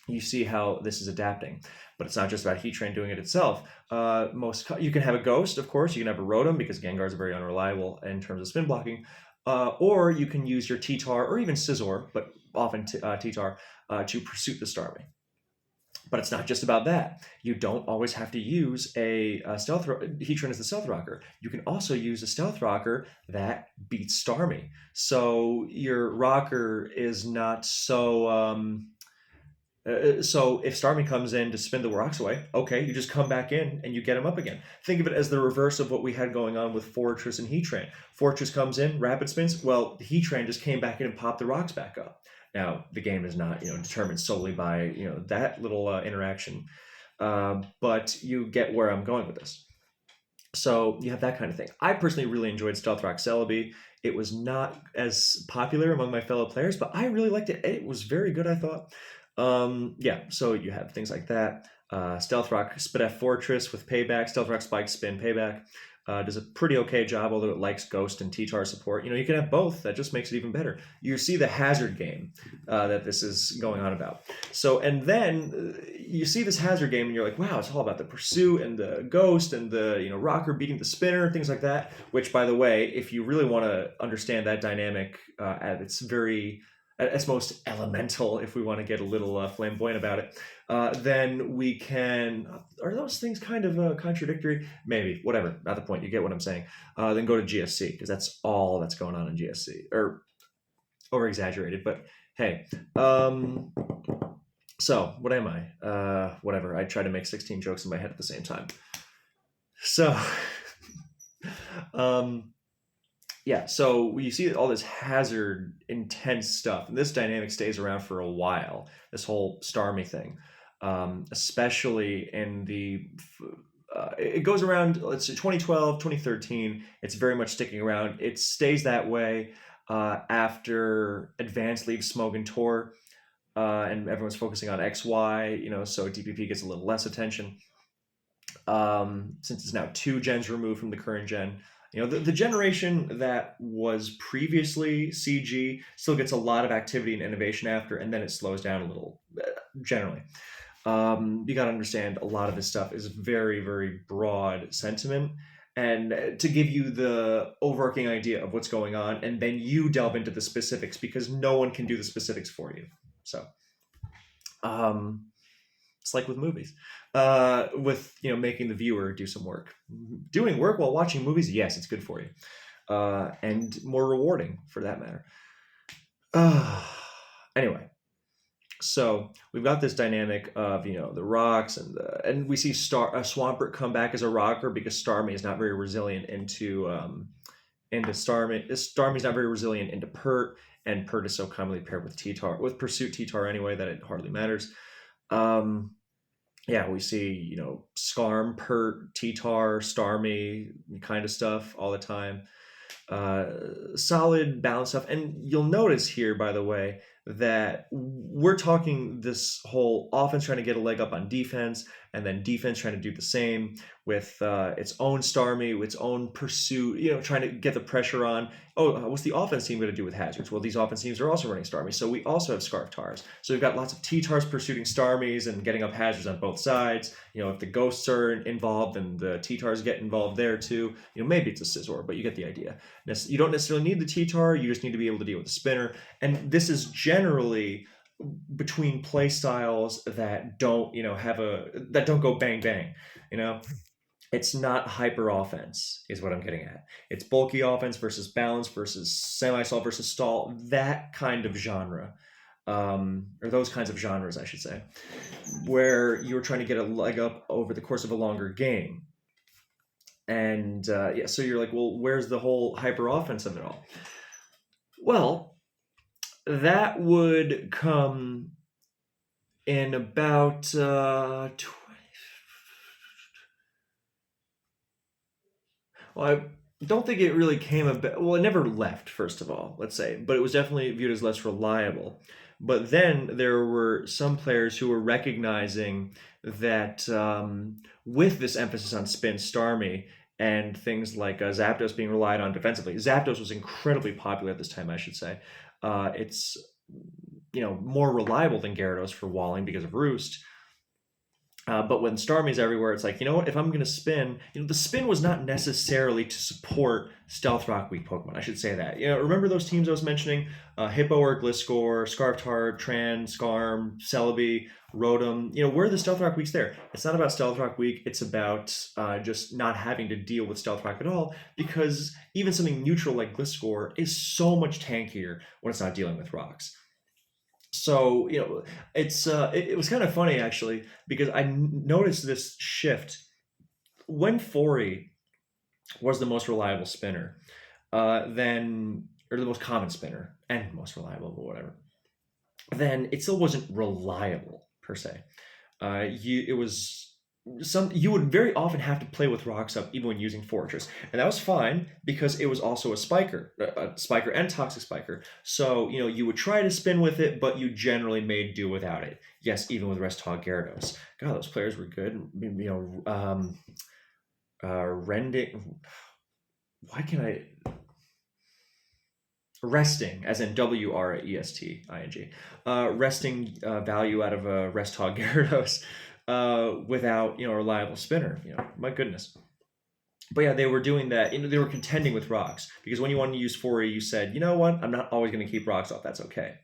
You see how this is adapting, but it's not just about Heatran doing it itself. You can have a Ghost, of course. You can have a Rotom because Gengar is very unreliable in terms of spin blocking, or you can use your T-Tar or even Scizor, but often T-Tar to pursuit the Starmie. But it's not just about that. You don't always have to use a Stealth Heatran as the Stealth Rocker. You can also use a Stealth Rocker that beats Starmie. So your Rocker is not so... so if Starmie comes in to spin the rocks away, okay, you just come back in and you get him up again. Think of it as the reverse of what we had going on with Fortress and Heatran. Fortress comes in, rapid spins. Well, Heatran just came back in and popped the rocks back up. Now, the game is not, determined solely by, that little interaction, but you get where I'm going with this. So you have that kind of thing. I personally really enjoyed Stealth Rock Celebi. It was not as popular among my fellow players, but I really liked it. It was very good, I thought. So you have things like that. Stealth Rock Spit F Fortress with Payback. Stealth Rock Spike Spin Payback. Does a pretty okay job, although it likes Ghost and T-Tar support. You can have both. That just makes it even better. You see the hazard game that this is going on about. So, and then you see this hazard game and you're like, wow, it's all about the pursuit and the Ghost and the, Rocker beating the spinner, things like that. Which, by the way, if you really want to understand that dynamic at its most elemental, if we want to get a little flamboyant about it, then we can... Are those things kind of contradictory? Maybe. Whatever. Not the point. You get what I'm saying. Then go to GSC, because that's all that's going on in GSC. Or over-exaggerated, but hey. So, what am I? Whatever. I try to make 16 jokes in my head at the same time. So... Yeah, so you see all this hazard intense stuff, and this dynamic stays around for a while. This whole Starmie thing, especially in the it goes around, let's say 2012, 2013. It's very much sticking around. It stays that way after Advance leaves Smogon Tor, and everyone's focusing on XY. So DPP gets a little less attention, since it's now 2 gens removed from the current gen. The generation that was previously CG still gets a lot of activity and innovation after, and then it slows down a little, generally. You got to understand, a lot of this stuff is very, very broad sentiment, and to give you the overarching idea of what's going on, and then you delve into the specifics, because no one can do the specifics for you. So, it's like with movies, with making the viewer do some work. Doing work while watching movies, yes, it's good for you, and more rewarding for that matter. Anyway, so we've got this dynamic of the rocks, and we see Swampert come back as a rocker, because Starmie is not very resilient into Starmie. Starmie's not very resilient into Pert, and Pert is so commonly paired with T-Tar, with Pursuit T-Tar anyway, that it hardly matters. Yeah, we see, Skarm, Pert, T-Tar, Starmie kind of stuff all the time. Solid balance stuff. And you'll notice here, by the way, that we're talking this whole offense trying to get a leg up on defense, and then defense trying to do the same with its own Starmie, with its own pursuit, trying to get the pressure on. Oh, what's the offense team going to do with hazards? Well, these offense teams are also running Starmies, so we also have Scarf Tars. So we've got lots of T-Tars pursuing Starmies and getting up hazards on both sides. If the ghosts are involved, then the T-Tars get involved there too. Maybe it's a Scizor, but you get the idea. You don't necessarily need the T-Tar, you just need to be able to deal with the spinner. And this is generally between play styles that don't that don't go bang bang. It's not hyper offense is what I'm getting at. It's bulky offense versus balance versus semi-stall versus stall, that kind of genre, or those kinds of genres, I should say, where you're trying to get a leg up over the course of a longer game. And yeah, so you're like, well, where's the whole hyper offense of it all? Well, that would come in about 20. Well, I don't think it really came about. Well, it never left, first of all, let's say, but it was definitely viewed as less reliable. But then there were some players who were recognizing that, with this emphasis on spin Starmie and things like Zapdos being relied on defensively, Zapdos was incredibly popular at this time, I should say. It's more reliable than Gyarados for walling because of Roost. But when Starmie's everywhere, it's like, what? If I'm going to spin, the spin was not necessarily to support Stealth Rock weak Pokemon. I should say that. Remember those teams I was mentioning? Hippo or Gliscor, Scarftar, Tran, Skarm, Celebi, Rotom. Where are the Stealth Rock weaks there? It's not about Stealth Rock weak. It's about just not having to deal with Stealth Rock at all, because even something neutral like Gliscor is so much tankier when it's not dealing with rocks. So it was kind of funny, actually, because I noticed this shift when Fori was the most reliable spinner, or the most common spinner and most reliable, but whatever. Then it still wasn't reliable per se. It was you would very often have to play with rocks up even when using Fortress, and that was fine because it was also a spiker and toxic spiker. So you would try to spin with it, but you generally made do without it. Yes, even with Rest Hog Gyarados. God, those players were good. Rending. Why can I? Resting, as in WRESTING, resting value out of a Rest Hog Gyarados. Without a reliable spinner, my goodness. But yeah, they were doing that. They were contending with rocks, because when you wanted to use Fori, you said, what? I'm not always going to keep rocks off. That's okay.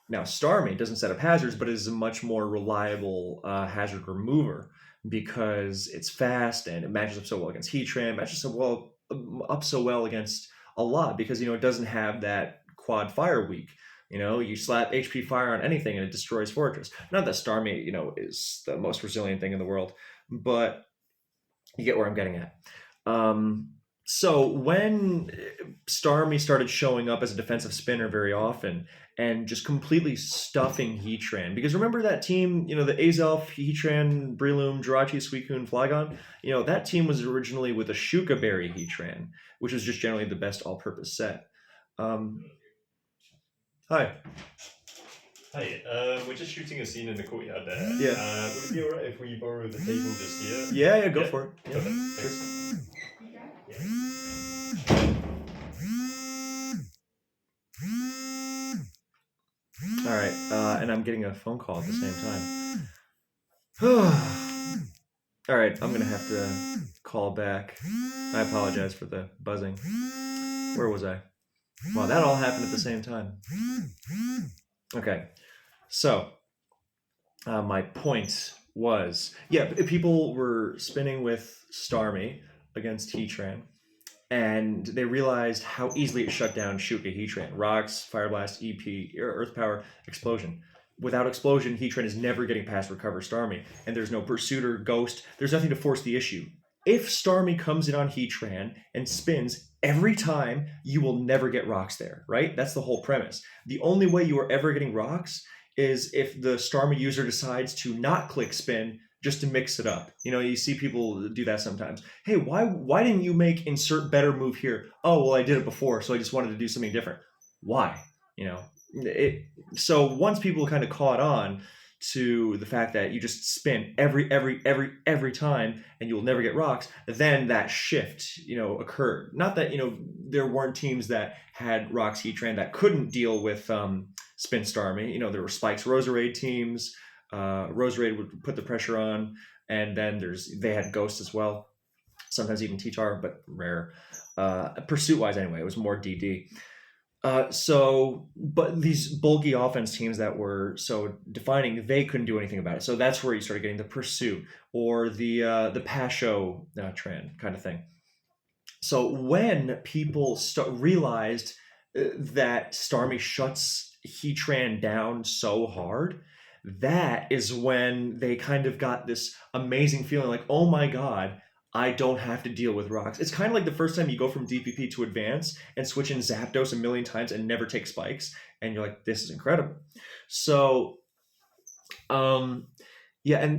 Now Starmie doesn't set up hazards, but it is a much more reliable hazard remover, because it's fast and it matches up so well against Heatran, matches up so well against a lot, because it doesn't have that quad fire weak. You slap HP fire on anything and it destroys Fortress. Not that Starmie, is the most resilient thing in the world, but you get where I'm getting at. So when Starmie started showing up as a defensive spinner very often and just completely stuffing Heatran, because remember that team, the Azelf, Heatran, Breloom, Jirachi, Suicune, Flygon, that team was originally with a Shuka Berry Heatran, which was just generally the best all-purpose set. Hi. Hi, we're just shooting a scene in the courtyard there. Yeah. Would it be alright if we borrow the table just here? Yeah, go for it. Yeah. Perfect. Thanks. All right, and I'm getting a phone call at the same time. All right, I'm gonna have to call back. I apologize for the buzzing. Where was I? Wow, that all happened at the same time. Okay, so my point was, people were spinning with Starmie against Heatran, and they realized how easily it shut down Shuka Heatran. Rocks, Fire Blast, EP, Earth Power, Explosion. Without Explosion, Heatran is never getting past Recover Starmie, and there's no Pursuit or Ghost. There's nothing to force the issue. If Starmie comes in on Heatran and spins every time, you will never get rocks there, right? That's the whole premise. The only way you are ever getting rocks is if the Starmie user decides to not click spin just to mix it up. You see people do that sometimes. Hey, why didn't you make insert better move here? Oh, well, I did it before, so I just wanted to do something different. Why? So once people kind of caught on to the fact that you just spin every time and you'll never get rocks, then that shift occurred. Not that there weren't teams that had rocks Heatran that couldn't deal with spin Starmie. There were Spike's Roserade teams. Roserade would put the pressure on, and then they had Ghost as well, sometimes even T-Tar, but rare. Pursuit wise anyway, it was more DD. But these bulky offense teams that were so defining, they couldn't do anything about it. So that's where you started getting the Pursuit or the Pasho trend kind of thing. So when people realized that Starmie shuts Heatran down so hard, that is when they kind of got this amazing feeling like, oh my god, I don't have to deal with rocks. It's kind of like the first time you go from DPP to Advance and switch in Zapdos a million times and never take spikes, and you're like, this is incredible. So, and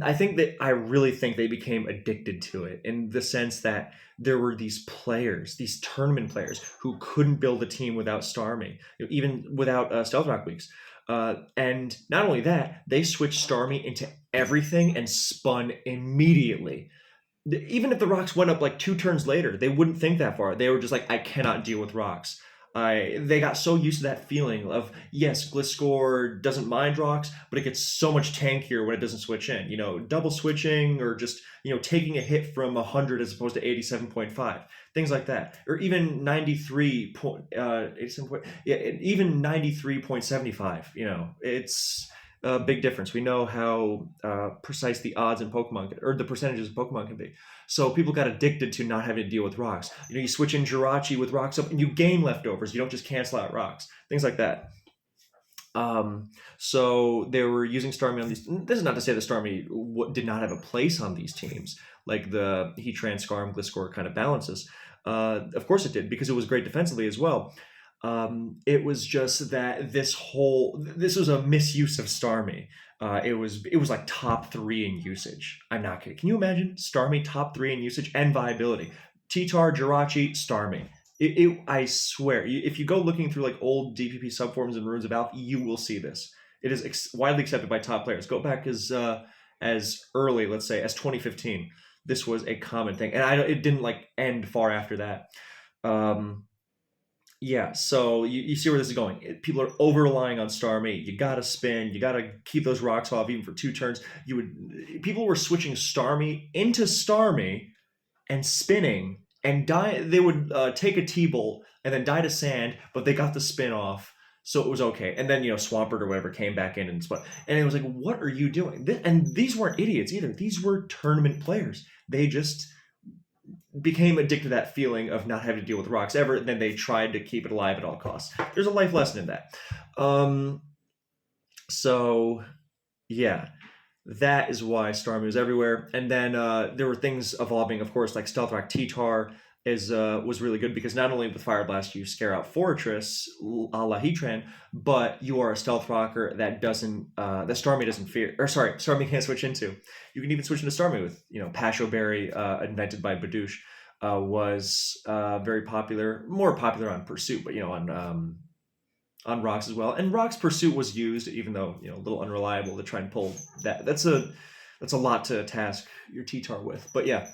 I really think they became addicted to it in the sense that there were these players, these tournament players, who couldn't build a team without Starmie, even without Stealth Rock Weeks. And not only that, they switched Starmie into everything and spun immediately. Even if the rocks went up like 2 turns later, they wouldn't think that far. They were just like, I cannot deal with rocks. They got so used to that feeling of, yes, Gliscor doesn't mind rocks, but it gets so much tankier when it doesn't switch in. Double switching or just, taking a hit from 100 as opposed to 87.5. Things like that. Or even 93.75. It's a big difference. We know how precise the odds in Pokemon, or the percentages of Pokemon can be. So people got addicted to not having to deal with rocks. You switch in Jirachi with rocks up and you gain leftovers. You don't just cancel out rocks. Things like that. So they were using Starmie on these. This is not to say that Starmie did not have a place on these teams, like the Heatran, Scarm, Gliscor kind of balances. Of course it did, because it was great defensively as well. It was just that this was a misuse of Starmie. It was like top 3 in usage. I'm not kidding. Can you imagine Starmie top 3 in usage and viability? T-Tar, Jirachi, Starmie. I swear, if you go looking through like old DPP subforums and Runes of Alpha, you will see this. It is widely accepted by top players. Go back as early, let's say, as 2015. This was a common thing, and it didn't like end far after that. Yeah, so you see where this is going. People are over-relying on Starmie. You gotta spin. You gotta keep those rocks off even for 2 turns. People were switching Starmie into Starmie and spinning and die. They would take a T-Bolt and then die to sand, but they got the spin off, so it was okay. And then Swampert or whatever came back in and spun. And it was like, what are you doing? And these weren't idiots either. These were tournament players. They just became addicted to that feeling of not having to deal with rocks ever, and then they tried to keep it alive at all costs. There's a life lesson in that. So yeah, that is why Starmie was everywhere. And then there were things evolving, of course, like Stealth Rock T-Tar, is was really good because not only with Fire Blast you scare out Fortress a la Heatran, but you are a stealth rocker that doesn't that Starmie doesn't fear, or sorry, Starmie can't switch into. You can even switch into Starmie with, you know, Pasho Berry, invented by Badoosh, was very popular, more popular on Pursuit, but you know, on Rocks as well. And Rocks Pursuit was used, even though, you know, a little unreliable to try and pull that. That's a lot to task your T-Tar with. But yeah,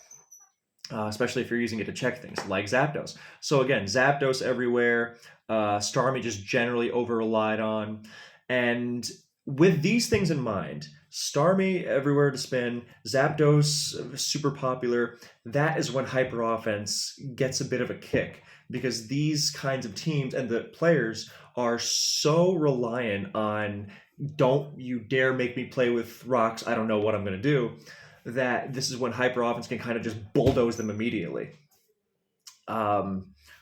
especially if you're using it to check things like Zapdos. So again, Zapdos everywhere. Starmie just generally over relied on, and with these things in mind, Starmie everywhere to spin, Zapdos super popular. That is when Hyper Offense gets a bit of a kick because these kinds of teams and the players are so reliant on don't you dare make me play with rocks. I don't know what I'm going to do, that this is when Hyper Offense can kind of just bulldoze them immediately.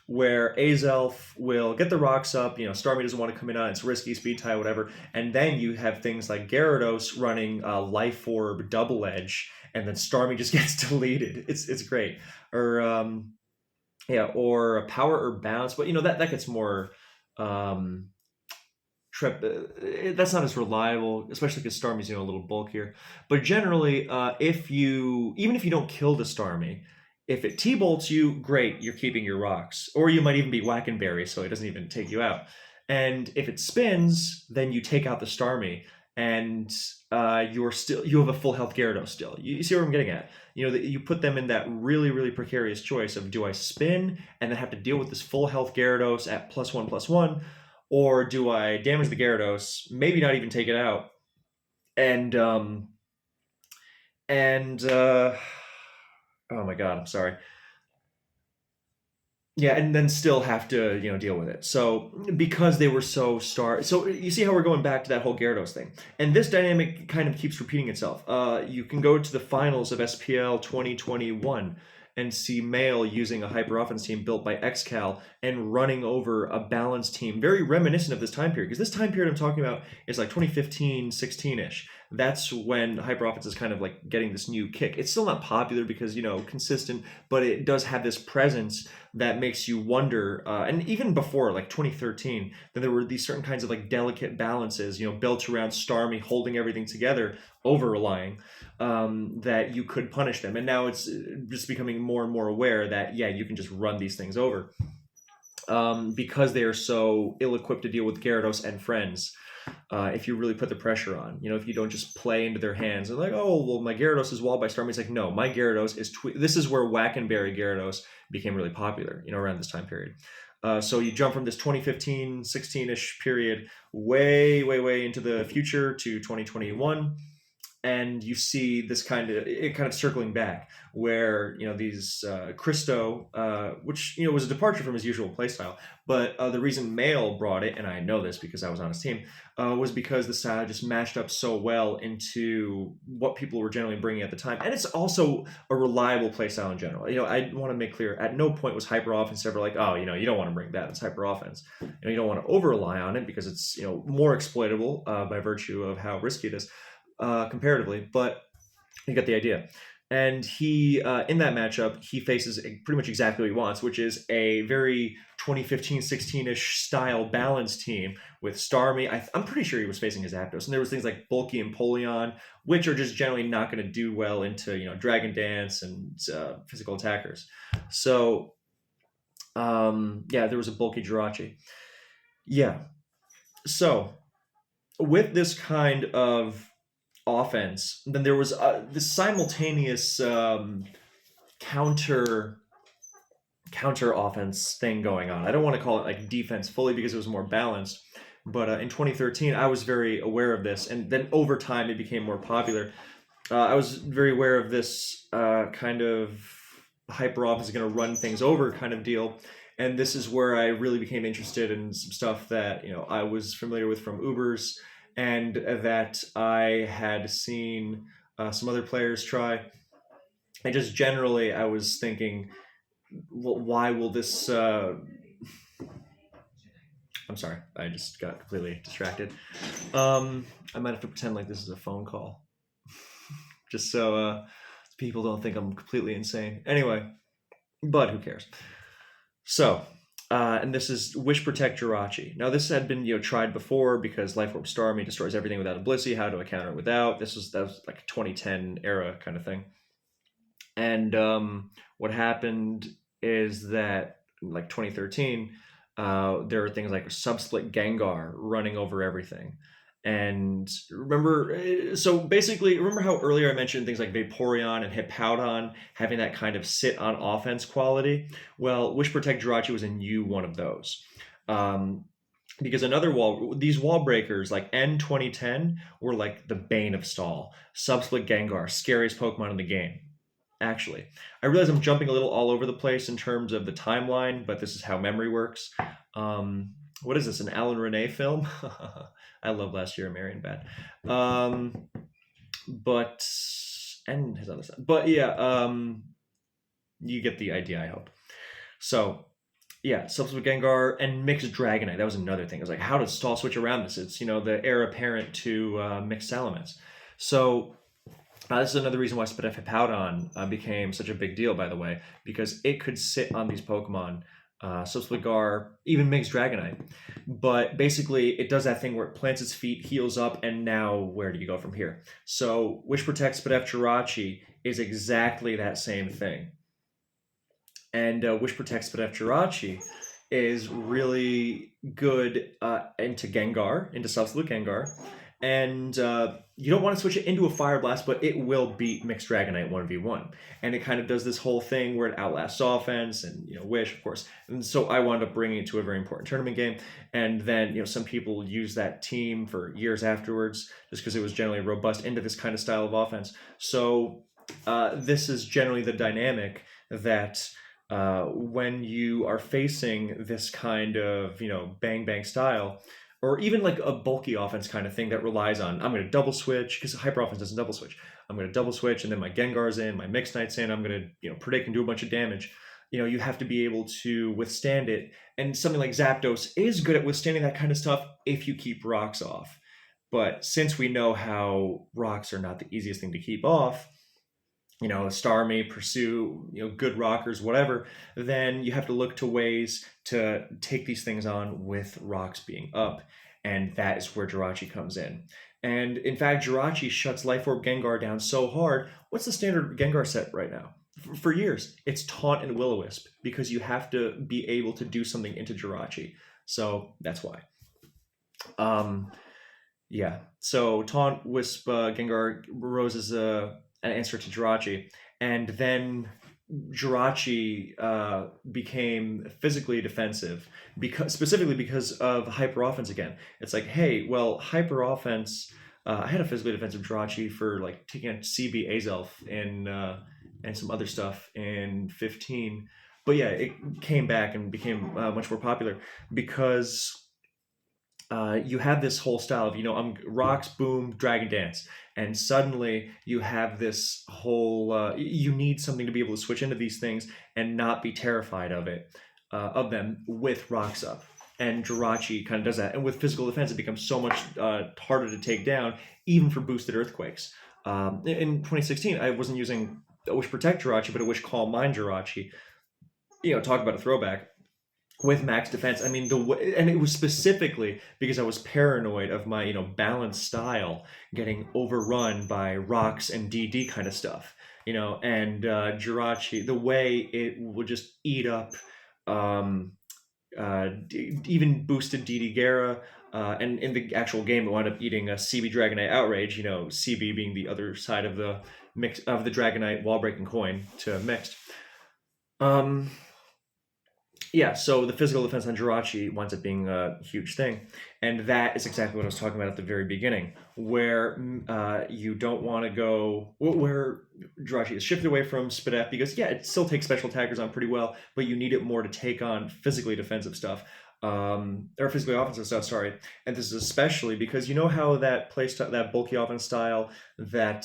Where Azelf will get the rocks up, you know, Starmie doesn't want to come in on, it's risky, speed tie, whatever, and then you have things like Gyarados running Life Orb Double Edge, and then Starmie just gets deleted. It's great. Or yeah, or Power or Bounce, but you know that gets more um, trip. That's not as reliable, especially because Starmie's, you know, a little bulkier. But generally, if you even if you don't kill the Starmie, if it T-bolts you, great, you're keeping your rocks, or you might even be Wackenberry, so it doesn't even take you out. And if it spins, then you take out the Starmie, and you have a full health Gyarados still. You see what I'm getting at? You know that you put them in that really precarious choice of, do I spin and then have to deal with this full health Gyarados at +1/+1, or do I damage the Gyarados, maybe not even take it out, and and oh my god, I'm sorry. Yeah, and then still have to, you know, deal with it. So because they were so you see how we're going back to that whole Gyarados thing, and this dynamic kind of keeps repeating itself. You can go to the finals of SPL 2021 and see Male using a hyper offense team built by XCal and running over a balanced team, very reminiscent of this time period. Because this time period I'm talking about is like 2015, 16-ish. That's when hyper offense is kind of like getting this new kick. It's still not popular because, you know, consistent, but it does have this presence that makes you wonder. And even before, like 2013, that there were these certain kinds of like delicate balances, you know, built around Starmie holding everything together, over relying, that you could punish them. And now it's just becoming more and more aware that, yeah, you can just run these things over, because they are so ill-equipped to deal with Gyarados and friends. If you really put the pressure on, you know, if you don't just play into their hands and like, oh, well, my Gyarados is walled by Starmie. It's like, no, my Gyarados is this is where Wackenberry Gyarados became really popular, you know, around this time period. So you jump from this 2015, 16-ish period way into the future to 2021, and you see this kind of circling back, where, you know, these Christo, which, you know, was a departure from his usual playstyle, but the reason Male brought it, and I know this because I was on his team, was because the style just matched up so well into what people were generally bringing at the time, and it's also a reliable playstyle in general. You know, I want to make clear, at no point was hyper offense ever like, oh, you know, you don't want to bring that, it's hyper offense. You know, you don't want to over rely on it because it's, you know, more exploitable by virtue of how risky it is, comparatively, but you get the idea. And he, in that matchup, he faces pretty much exactly what he wants, which is a very 2015, 16-ish style balance team with Starmie. I'm pretty sure he was facing his Zapdos, and there was things like Bulky and Polion, which are just generally not going to do well into, you know, Dragon Dance and physical attackers. So, yeah, there was a Bulky Jirachi. Yeah. So, with this kind of offense, then there was this simultaneous counter offense thing going on. I don't want to call it like defense fully because it was more balanced, but in 2013 I was very aware of this, and then over time it became more popular. I was very aware of this kind of hyper offense is going to run things over kind of deal. And this is where I really became interested in some stuff that, you know, I was familiar with from Ubers, and that I had seen some other players try. And just generally, I was thinking, well, why will this? I'm sorry, I just got completely distracted. I might have to pretend like this is a phone call, just so people don't think I'm completely insane. Anyway, but who cares? So, and this is Wish Protect Jirachi. Now, this had been tried before because Life Orb Starmie destroys everything without a Blissey. How do I counter it without? That was like a 2010 era kind of thing. And what happened is that like 2013, there are things like Subsplit Gengar running over everything. And remember, so basically, remember how earlier I mentioned things like Vaporeon and Hippowdon having that kind of sit on offense quality? Well, Wish Protect Jirachi was a new one of those. Um, because these wall breakers like N 2010 were like the bane of stall. Subsplit Gengar, scariest Pokemon in the game. Actually, I realize I'm jumping a little all over the place in terms of the timeline, but this is how memory works. What is this? An Alan Rene film? I love Last Year of Marion Bad. But and his other son. But yeah, you get the idea, I hope. So yeah, Substitute Gengar and Mixed Dragonite. That was another thing. I was like, how does Stall switch around this? It's the heir apparent to Mixed Salamence. So this is another reason why Spadef Hippowdon became such a big deal, by the way, because it could sit on these Pokemon, Subsligar, even Mixed Dragonite. But basically, it does that thing where it plants its feet, heals up, and now where do you go from here? So Wish Protect Spadef Jirachi is exactly that same thing. And Wish Protect Spadef Jirachi is really good into Gengar, into Substitute Gengar. And you don't want to switch it into a Fire Blast, but it will beat Mixed Dragonite 1v1. And it kind of does this whole thing where it outlasts offense and, Wish, of course. And so I wound up bringing it to a very important tournament game. And then, some people use that team for years afterwards just because it was generally robust into this kind of style of offense. So this is generally the dynamic that when you are facing this kind of, bang bang style, or even like a bulky offense kind of thing that relies on, I'm going to double switch, because hyper offense doesn't double switch. I'm going to double switch, and then my Gengar's in, my Mixed Knight's in, I'm going to, predict and do a bunch of damage. You have to be able to withstand it. And something like Zapdos is good at withstanding that kind of stuff if you keep rocks off. But since we know how rocks are not the easiest thing to keep off, Starmie, pursue, good rockers, whatever, then you have to look to ways to take these things on with rocks being up. And that is where Jirachi comes in. And in fact, Jirachi shuts Life Orb Gengar down so hard. What's the standard Gengar set right now? For years, it's Taunt and Will-O-Wisp, because you have to be able to do something into Jirachi. So that's why. Yeah. So Taunt, Wisp, Gengar rose as an answer to Jirachi, and then Jirachi became physically defensive specifically because of hyper offense again. It's like, hey, well, hyper offense. I had a physically defensive Jirachi for like taking a CB Azelf and some other stuff in 15, but yeah, it came back and became much more popular because you have this whole style of I'm rocks, boom, dragon dance, and suddenly you have this whole you need something to be able to switch into these things and not be terrified of them with rocks up. And Jirachi kind of does that, and with physical defense it becomes so much harder to take down, even for boosted earthquakes. In 2016 I wasn't using a Wish Protect Jirachi, but a Wish Calm Mind Jirachi. Talk about a throwback. With max defense, I mean and it was specifically because I was paranoid of my balanced style getting overrun by rocks and DD kind of stuff, and Jirachi, the way it would just eat up even boosted DD Gara, and in the actual game it wound up eating a CB Dragonite Outrage, CB being the other side of the mix of the Dragonite wall breaking coin to mixed. Yeah, so the physical defense on Jirachi winds up being a huge thing. And that is exactly what I was talking about at the very beginning, where you don't want to go, where Jirachi is shifted away from Spadef because, yeah, it still takes special attackers on pretty well, but you need it more to take on physically defensive stuff. Or physically offensive stuff, sorry. And this is especially because how that that bulky offense style that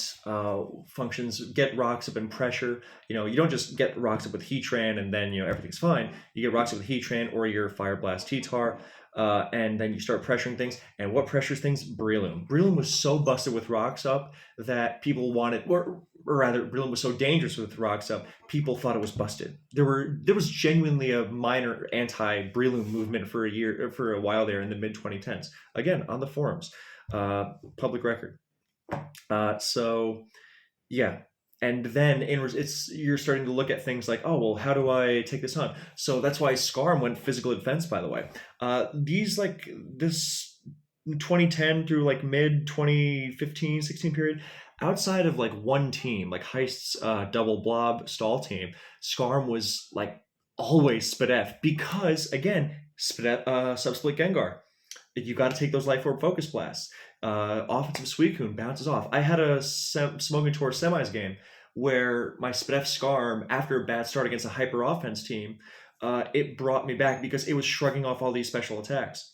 functions, get rocks up in pressure. You don't just get rocks up with Heatran and then everything's fine. You get rocks up with Heatran or your Fire Blast T-Tar, and then you start pressuring things. And what pressures things? Breloom. Breloom was so busted with rocks up that people wanted, or or rather, Breloom was so dangerous with rocks up, people thought it was busted. There was genuinely a minor anti-Breloom movement for a while there in the mid 2010s. Again, on the forums, public record. So yeah, and then it's you're starting to look at things like, oh well, how do I take this on? So that's why Scarm went physical defense. By the way, these like this 2010 through like mid 2015 16 period, outside of like one team like Heist's double blob stall team, Scarm was like always SPDF because again SPDF subsplit Gengar. You got to take those life orb focus blasts. Offensive Suicune bounces off. I had a Smoking Tour semis game where my Spidef Scarm, after a bad start against a hyper offense team, it brought me back because it was shrugging off all these special attacks.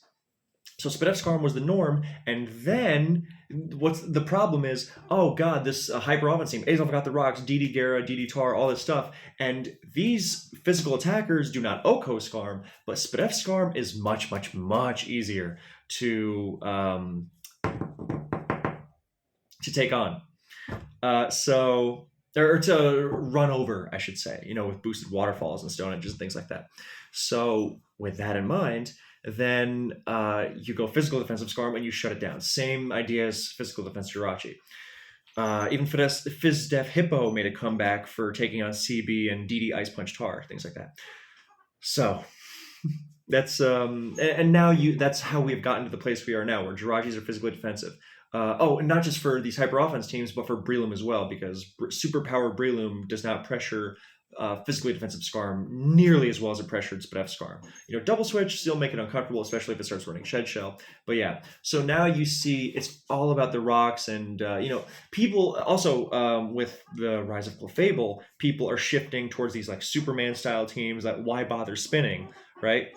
So Spidef Scarm was the norm, and then what's the problem is, oh god, this hyper offense team, Azelf got the rocks, DD Gara, DD Tar, all this stuff, and these physical attackers do not Oko Scarm, but Spidef Scarm is much, much, much easier to take on. So or to run over, I should say, with boosted waterfalls and stone edges and things like that. So with that in mind, then you go physical defensive Scarm and you shut it down. Same idea as physical defense Jirachi. Even Fizdef Hippo made a comeback for taking on CB and DD Ice Punch Tar, things like that. So that's and now that's how we've gotten to the place we are now, where Jirachis are physically defensive. And not just for these hyper offense teams, but for Breloom as well, because superpowered Breloom does not pressure physically defensive Scarm nearly as well as it pressured Spidef Scarm. Double switch still make it uncomfortable, especially if it starts running Shed Shell. But yeah, so now you see it's all about the rocks, and people also with the rise of Clefable, people are shifting towards these like Superman style teams that why bother spinning, right?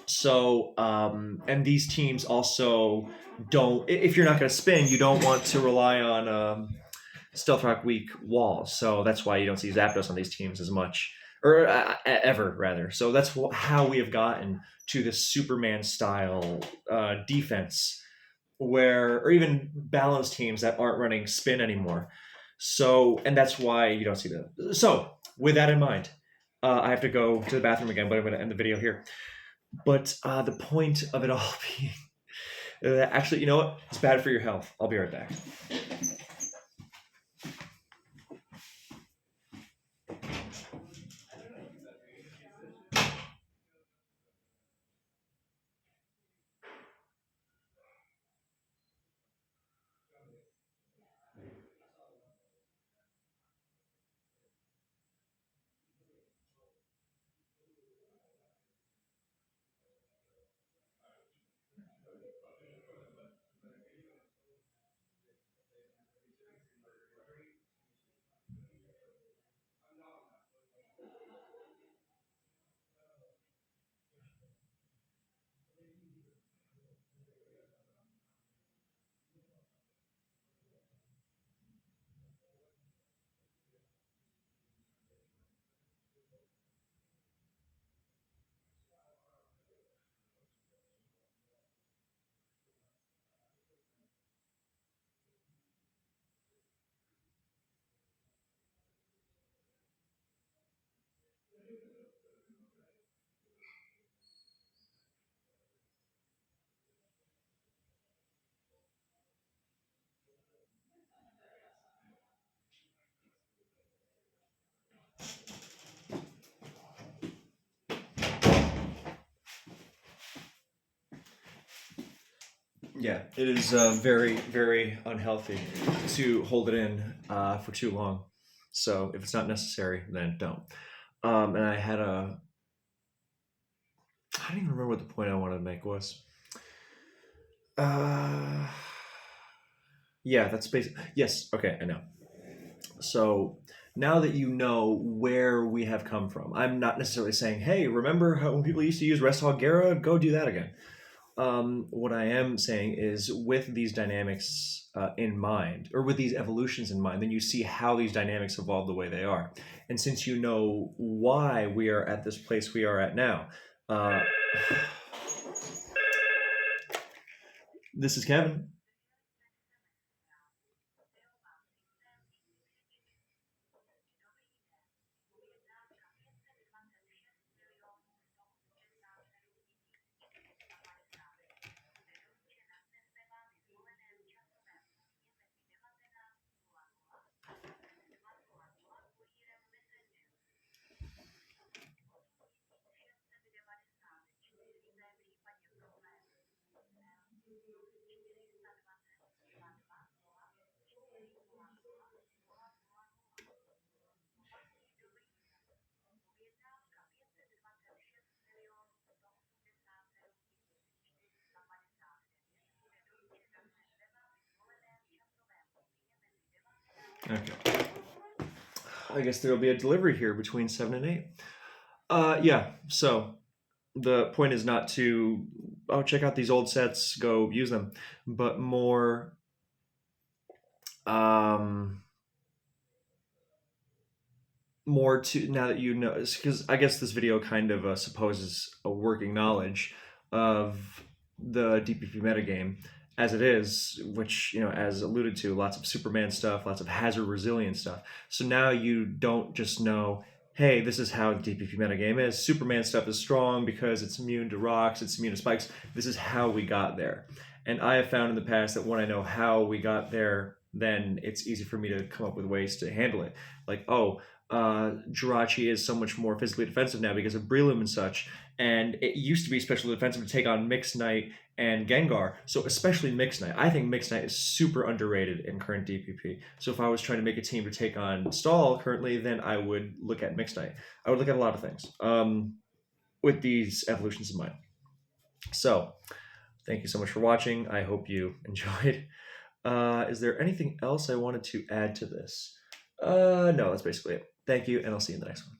So and these teams also don't, if you're not going to spin, you don't want to rely on Stealth Rock weak walls. So that's why you don't see Zapdos on these teams as much, or ever rather. So that's how we have gotten to this Superman style defense, or even balanced teams that aren't running spin anymore. So, and that's why you don't see them. So with that in mind, I have to go to the bathroom again, but I'm going to end the video here. But the point of it all being actually, you know what? It's bad for your health. I'll be right back. Yeah, it is very, very unhealthy to hold it in for too long. So if it's not necessary, then don't. And I don't even remember what the point I wanted to make was. Yeah, that's basic. Yes, okay, I know. So now that you know where we have come from, I'm not necessarily saying, hey, remember how when people used to use Rest Hog Gara, go do that again. What I am saying is, with these dynamics in mind, or with these evolutions in mind, then you see how these dynamics evolve the way they are. And since you know why we are at this place we are at now, this is Kevin. Okay. I guess there'll be a delivery here between 7 and 8. Yeah, so the point is not to, oh, check out these old sets, go use them, but more, um, more to, now that you know, because I guess this video kind of supposes a working knowledge of the DPP metagame as it is, which, as alluded to, lots of Superman stuff, lots of hazard resilient stuff. So now you don't just know, hey, this is how the DPP metagame is. Superman stuff is strong because it's immune to rocks, it's immune to spikes. This is how we got there. And I have found in the past that when I know how we got there, then it's easy for me to come up with ways to handle it. Like, oh, Jirachi is so much more physically defensive now because of Breloom and such. And it used to be specially defensive to take on Mixed Knight and Gengar. So especially Mixed Knight. I think Mixed Knight is super underrated in current DPP. So if I was trying to make a team to take on Stall currently, then I would look at Mixed Knight. I would look at a lot of things with these evolutions in mind. So thank you so much for watching. I hope you enjoyed. Is there anything else I wanted to add to this? No, that's basically it. Thank you, and I'll see you in the next one.